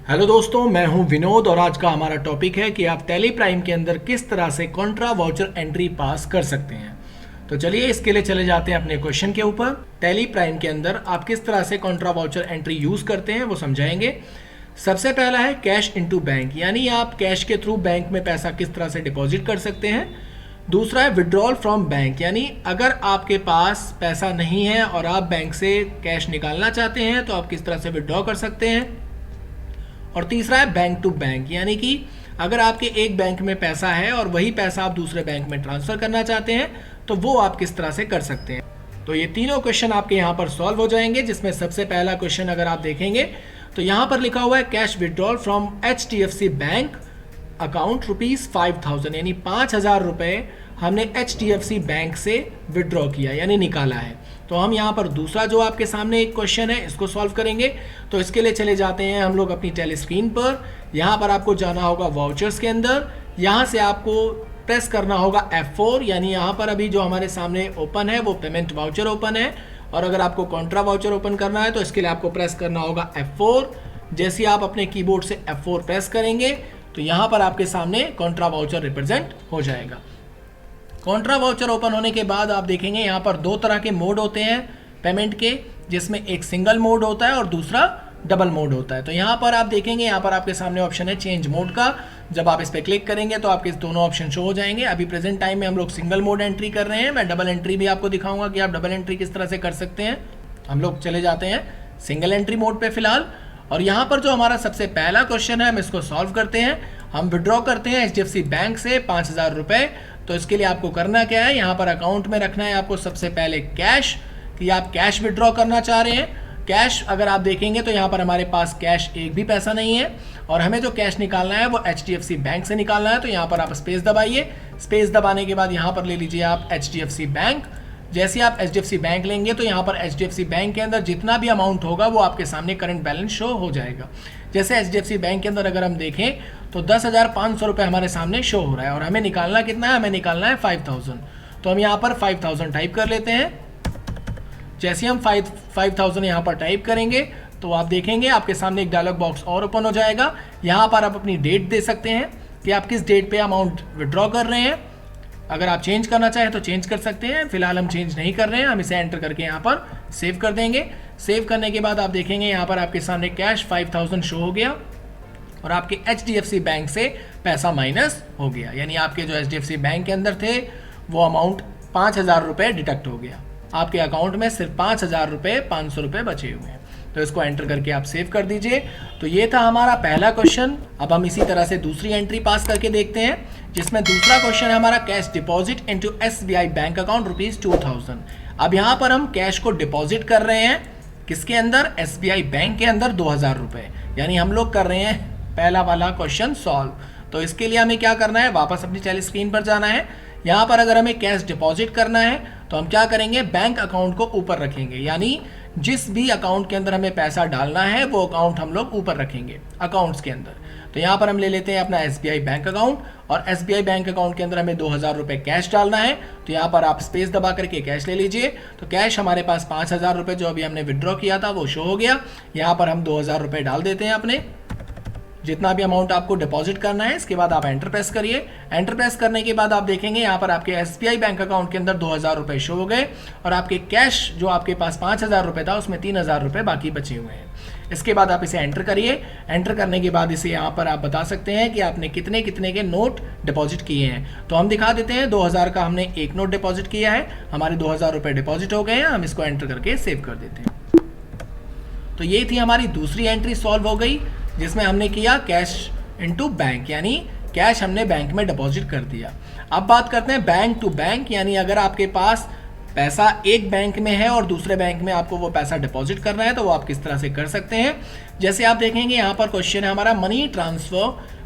Hello दोस्तों, मैं हूं विनोद और आज का हमारा टॉपिक है कि आप टैली प्राइम के अंदर किस तरह से कॉन्ट्रा वाउचर एंट्री पास कर सकते हैं। तो चलिए इसके लिए चले जाते हैं अपने क्वेश्चन के ऊपर। टैली प्राइम के अंदर आप किस तरह से कॉन्ट्रा वाउचर एंट्री यूज करते हैं वो समझाएंगे। सबसे पहला है कैश इनटू बैंक, यानी आप कैश के थ्रू बैंक में पैसा किस तरह से डिपॉजिट कर सकते हैं। दूसरा है विड्रॉल फ्रॉम बैंक, यानी अगर आपके पास पैसा नहीं है और आप बैंक से कैश निकालना चाहते हैं तो आप किस तरह से विड्रॉ कर सकते हैं। और तीसरा है बैंक टू बैंक, यानी कि अगर आपके एक बैंक में पैसा है और वही पैसा आप दूसरे बैंक में ट्रांसफर करना चाहते हैं तो वो आप किस तरह से कर सकते हैं। तो ये तीनों क्वेश्चन आपके यहाँ पर सॉल्व हो जाएंगे, जिसमें सबसे पहला क्वेश्चन अगर आप देखेंगे तो यहाँ पर लिखा हुआ है cash withdrawal from HDFC bank account ₹5000, यानी 5000 रुपये हमने HDFC बैंक से विड्रॉ किया यानी निकाला है। तो हम यहाँ पर दूसरा जो आपके सामने एक क्वेश्चन है इसको सॉल्व करेंगे। तो इसके लिए चले जाते हैं हम लोग अपनी टेली स्क्रीन पर। यहाँ पर आपको जाना होगा वाउचर्स के अंदर, यहाँ से आपको प्रेस करना होगा F4, यानी यहाँ पर अभी जो हमारे सामने ओपन है वो पेमेंट वाउचर ओपन है। और अगर आपको कॉन्ट्रा वाउचर ओपन करना है तो इसके लिए आपको प्रेस करना होगा F4। जैसे आप अपने कीबोर्ड से F4 प्रेस करेंगे तो यहाँ पर आपके सामने कॉन्ट्रा वाउचर रिप्रेजेंट हो जाएगा। कॉन्ट्रा वाउचर ओपन होने के बाद आप देखेंगे यहाँ पर दो तरह के मोड होते हैं पेमेंट के, जिसमें एक सिंगल मोड होता है और दूसरा डबल मोड होता है। तो यहाँ पर आप देखेंगे यहाँ पर आपके सामने ऑप्शन है चेंज मोड का। जब आप इस पर क्लिक करेंगे तो आपके दोनों ऑप्शन शो हो जाएंगे। अभी प्रेजेंट टाइम में हम लोग सिंगल मोड एंट्री कर रहे हैं। मैं डबल एंट्री भी आपको दिखाऊंगा कि आप डबल एंट्री किस तरह से कर सकते हैं। हम लोग चले जाते हैं सिंगल एंट्री मोड पे फिलहाल। और यहाँ पर जो हमारा सबसे पहला क्वेश्चन है हम इसको सॉल्व करते हैं। हम विड्रॉ करते हैं HDFC बैंक से 5000 रुपये। तो इसके लिए आपको करना क्या है, यहाँ पर अकाउंट में रखना है आपको सबसे पहले कैश, कि आप कैश विड्रॉ करना चाह रहे हैं। कैश अगर आप देखेंगे तो यहाँ पर हमारे पास कैश एक भी पैसा नहीं है और हमें जो कैश निकालना है वो HDFC बैंक से निकालना है। तो यहाँ पर आप स्पेस दबाइए। स्पेस दबाने के बाद यहाँ पर ले लीजिए आप HDFC बैंक। जैसे आप HDFC बैंक लेंगे तो यहाँ पर HDFC बैंक के अंदर जितना भी अमाउंट होगा वो आपके सामने करंट बैलेंस शो हो जाएगा। जैसे HDFC बैंक के अंदर अगर हम देखें तो 10,500 रुपये हमारे सामने शो हो रहा है और हमें निकालना कितना है, हमें निकालना है 5000। तो हम यहाँ पर 5000 टाइप कर लेते हैं। जैसे हम 5000 यहाँ पर टाइप करेंगे तो आप देखेंगे आपके सामने एक डायलॉग बॉक्स और ओपन हो जाएगा। यहाँ पर आप अपनी डेट दे सकते हैं कि आप किस डेट पे अमाउंट विड्रॉ कर रहे हैं। अगर आप चेंज करना चाहें तो चेंज कर सकते हैं। फिलहाल हम चेंज नहीं कर रहे हैं, हम इसे एंटर करके यहाँ पर सेव कर देंगे। सेव करने के बाद आप देखेंगे यहाँ पर आपके सामने कैश 5000 शो हो गया और आपके HDFC बैंक से पैसा माइनस हो गया, यानी आपके जो HDFC बैंक के अंदर थे वो अमाउंट 5000 रुपये डिडक्ट हो गया। आपके अकाउंट में सिर्फ 5000 रुपये 500 रुपये बचे हुए हैं। तो इसको एंटर करके आप सेव कर दीजिए। तो ये था हमारा पहला क्वेश्चन। अब हम इसी तरह से दूसरी एंट्री पास करके देखते हैं, जिसमें दूसरा क्वेश्चन है हमारा cash deposit into SBI bank account ₹2000। अब यहाँ पर हम कैश को डिपॉजिट कर रहे हैं किसके अंदर, SBI बैंक के अंदर 2000 रुपये, यानी हम लोग कर रहे हैं पहला वाला क्वेश्चन सॉल्व। तो इसके लिए हमें क्या करना है, वापस अपनी टेली स्क्रीन पर जाना है। यहाँ पर अगर हमें कैश डिपॉजिट करना है तो हम क्या करेंगे, बैंक अकाउंट को ऊपर रखेंगे, यानी जिस भी अकाउंट के अंदर हमें पैसा डालना है वो अकाउंट हम लोग ऊपर रखेंगे अकाउंट्स के अंदर। तो यहाँ पर हम ले लेते हैं अपना SBI बैंक अकाउंट और SBI बैंक अकाउंट के अंदर हमें 2000 रुपये कैश डालना है। तो यहाँ पर आप स्पेस दबा करके कैश ले लीजिए। तो कैश हमारे पास 5000 रुपये जो अभी हमने विड्रॉ किया था वो शो हो गया। यहाँ पर हम 2000 रुपये डाल देते हैं अपने, जितना भी अमाउंट आपको डिपॉजिट करना है। इसके बाद आप एंटर प्रेस करिए। एंटर प्रेस करने के बाद आप देखेंगे यहाँ पर आपके SBI बैंक अकाउंट के अंदर 2000 रुपये शो हो गए और आपके कैश जो आपके पास 5000 रुपये था उसमें 3000 रुपये बाकी बचे हुए हैं। इसके बाद आप इसे एंटर करिए। एंटर करने के बाद इसे यहाँ पर आप बता सकते हैं कि आपने कितने कितने के नोट डिपॉजिट किए हैं। तो हम दिखा देते हैं 2000 का हमने एक नोट डिपॉजिट किया है, हमारे 2000 रुपये डिपॉजिट हो गए हैं। हम इसको एंटर करके सेव कर देते हैं। तो ये थी हमारी दूसरी एंट्री सॉल्व हो गई, जिसमें हमने किया कैश इनटू बैंक, यानी कैश हमने बैंक में डिपॉजिट कर दिया। अब बात करते हैं बैंक टू बैंक, यानी अगर आपके पास पैसा एक बैंक में है और दूसरे बैंक में आपको वो पैसा डिपॉजिट करना है तो वो आप किस तरह से कर सकते हैं। जैसे आप देखेंगे यहाँ पर क्वेश्चन है हमारा money transfer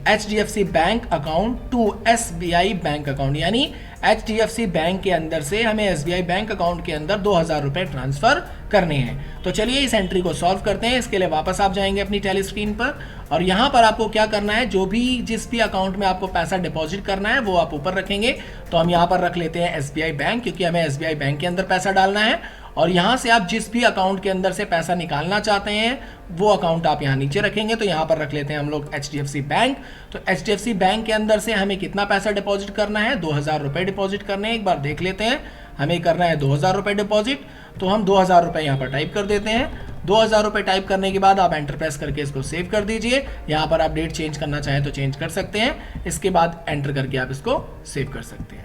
HDFC bank account to SBI bank account, यानी HDFC बैंक के अंदर से हमें SBI बैंक अकाउंट के अंदर 2000 रुपये ट्रांसफर करने हैं। तो चलिए इस एंट्री को सॉल्व करते हैं। इसके लिए वापस आप जाएंगे अपनी टेली स्क्रीन पर और यहाँ पर आपको क्या करना है, जो भी जिस भी अकाउंट में आपको पैसा डिपॉजिट करना है वो आप ऊपर रखेंगे। तो हम यहाँ पर रख लेते हैं SBI बैंक, क्योंकि हमें SBI बैंक के अंदर पैसा डालना है। और यहाँ से आप जिस भी अकाउंट के अंदर से पैसा निकालना चाहते हैं वो अकाउंट आप यहाँ नीचे रखेंगे। तो यहाँ पर रख लेते हैं हम लोग HDFC बैंक। तो HDFC बैंक के अंदर से हमें कितना पैसा डिपॉजिट करना है, 2000 रुपये डिपॉजिट करने हैं। एक बार देख लेते हैं, हमें करना है 2000 रुपये डिपॉजिट। तो हम 2000 रुपये यहाँ पर टाइप कर देते हैं। 2000 रुपये टाइप करने के बाद आप एंटर प्रेस करके इसको सेव कर दीजिए। यहाँ पर आप डेट चेंज करना चाहें तो चेंज कर सकते हैं। इसके बाद एंटर करके आप इसको सेव कर सकते हैं।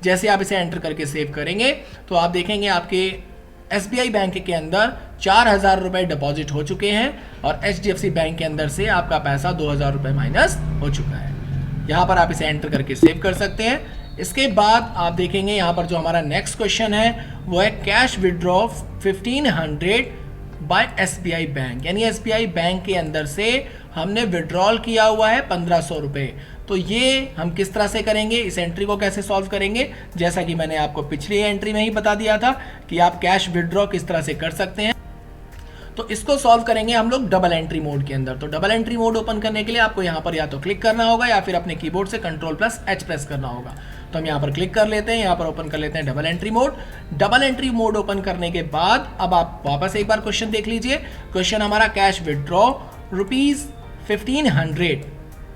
जैसे आप इसे एंटर करके सेव करेंगे तो आप देखेंगे आपके SBI बैंक के अंदर 4000 रुपये डिपॉजिट हो चुके हैं और HDFC बैंक के अंदर से आपका पैसा 2000 रुपये माइनस हो चुका है। यहाँ पर आप इसे एंटर करके सेव कर सकते हैं। इसके बाद आप देखेंगे यहाँ पर जो हमारा नेक्स्ट क्वेश्चन है वो है cash withdraw 1500 by SBI bank, यानी SBI बैंक के अंदर से हमने विड्रॉल किया हुआ है 1500 रुपये। तो ये हम किस तरह से करेंगे, इस एंट्री को कैसे सॉल्व करेंगे, जैसा कि मैंने आपको पिछली एंट्री में ही बता दिया था कि आप कैश विड्रॉ किस तरह से कर सकते हैं। तो इसको सॉल्व करेंगे हम लोग डबल एंट्री मोड के अंदर। तो डबल एंट्री मोड ओपन करने के लिए आपको यहाँ पर या तो क्लिक करना होगा या फिर अपने कीबोर्ड से Ctrl+H प्रेस करना होगा। तो हम यहाँ पर क्लिक कर लेते हैं, यहाँ पर ओपन कर लेते हैं double entry mode. Double entry mode open करने के बाद अब आप वापस एक बार क्वेश्चन देख लीजिए। क्वेश्चन हमारा cash withdraw ₹1500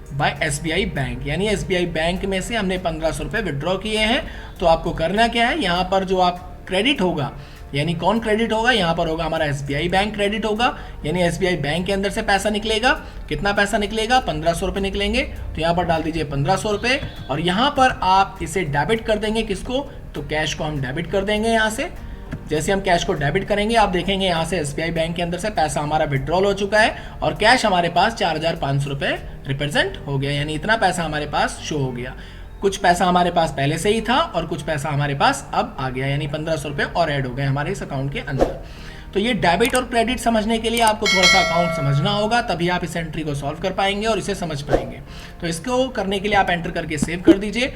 by SBI bank, यानी SBI बैंक में से हमने 1500 रुपये विड्रॉ किए हैं। तो आपको करना क्या है, यहाँ पर जो आप क्रेडिट होगा, यानी कौन क्रेडिट होगा, यहाँ पर होगा हमारा SBI बैंक क्रेडिट होगा, यानी SBI बैंक के अंदर से पैसा निकलेगा। कितना पैसा निकलेगा, 1500 रुपये निकलेंगे। तो यहाँ पर डाल दीजिए 1500 रुपये और यहाँ पर आप इसे डेबिट कर देंगे। किसको, तो कैश को हम डेबिट कर देंगे यहाँ से। जैसे हम कैश को डेबिट करेंगे आप देखेंगे यहाँ से SBI बैंक के अंदर से पैसा हमारा विड्रॉल हो चुका है और कैश हमारे पास 4500 रुपये रिप्रेजेंट हो गया, यानी इतना पैसा हमारे पास शो हो गया। कुछ पैसा हमारे पास पहले से ही था और कुछ पैसा हमारे पास अब आ गया, यानी 1500 रुपये और ऐड हो गए हमारे इस अकाउंट के अंदर। तो ये डेबिट और क्रेडिट समझने के लिए आपको थोड़ा सा अकाउंट समझना होगा, तभी आप इस एंट्री को सॉल्व कर पाएंगे और इसे समझ पाएंगे। तो इसको करने के लिए आप एंटर करके सेव कर दीजिए।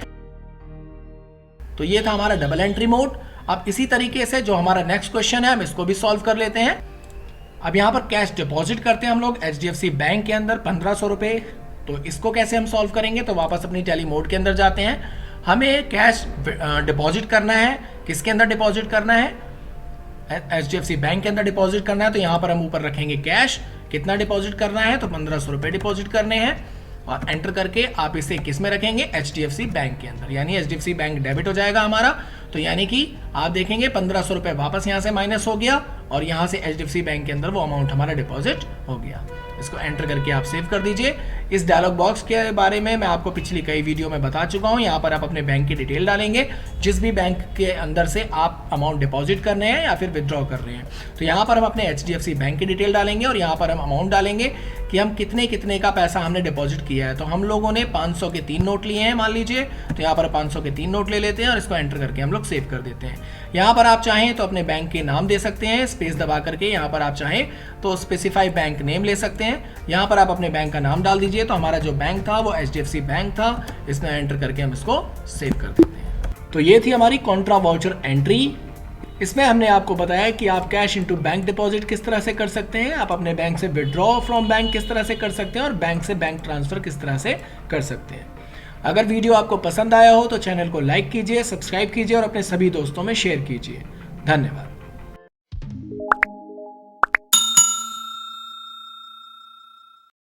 तो ये था हमारा डबल एंट्री मोड। अब इसी तरीके से जो हमारा नेक्स्ट क्वेश्चन है हम इसको भी सॉल्व कर लेते हैं। अब यहाँ पर कैश डिपॉजिट करते हैं हम लोग HDFC बैंक के अंदर 1500 रुपये। तो इसको कैसे हम सॉल्व करेंगे, तो वापस अपनी टैली मोड के अंदर जाते हैं। हमें कैश डिपॉजिट करना है, किसके अंदर डिपॉजिट करना है, HDFC बैंक के अंदर डिपॉजिट करना है। तो यहाँ पर हम ऊपर रखेंगे कैश, कितना डिपॉजिट करना है, तो 1500 रुपये डिपॉजिट करने हैं और एंटर करके आप इसे किस में रखेंगे, HDFC बैंक के अंदर, यानी HDFC बैंक डेबिट हो जाएगा हमारा। तो यानी कि आप देखेंगे 1500 रुपये वापस यहाँ से माइनस हो गया और यहाँ से HDFC बैंक के अंदर वो अमाउंट हमारा डिपॉजिट हो गया। इसको एंटर करके आप सेव कर दीजिए। इस डायलॉग बॉक्स के बारे में मैं आपको पिछली कई वीडियो में बता चुका हूँ। यहाँ पर आप अपने बैंक की डिटेल डालेंगे, जिस भी बैंक के अंदर से आप अमाउंट डिपॉजिट कर रहे हैं या फिर विदड्रॉ कर रहे हैं। तो यहाँ पर हम अपने HDFC बैंक की डिटेल डालेंगे और यहाँ पर हम अमाउंट डालेंगे कि हम कितने कितने का पैसा हमने डिपॉजिट किया है। तो हम लोगों ने 500 के 3 नोट लिए हैं मान लीजिए। तो यहाँ पर 500 के 3 नोट ले लेते हैं और इसको एंटर करके हम लोग सेव कर देते हैं। यहाँ पर आप चाहें तो अपने बैंक के नाम दे सकते हैं, स्पेस दबा करके। यहाँ पर आप चाहें तो स्पेसिफाई बैंक नेम ले सकते हैं। यहाँ पर आप अपने बैंक का नाम डाल दीजिए। तो हमारा जो बैंक था वो HDFC बैंक था, इसमें एंटर करके हम इसको सेव कर देते हैं। तो ये थी हमारी कॉन्ट्रा वाउचर एंट्री। इसमें हमने आपको बताया कि आप कैश इनटू बैंक डिपॉजिट किस तरह से कर सकते हैं, आप अपने बैंक से विड्रॉ फ्रॉम बैंक किस तरह से कर सकते हैं और बैंक से बैंक ट्रांसफर किस तरह से कर सकते हैं। अगर वीडियो आपको पसंद आया हो तो चैनल को लाइक कीजिए, सब्सक्राइब कीजिए और अपने सभी दोस्तों में शेयर कीजिए। धन्यवाद।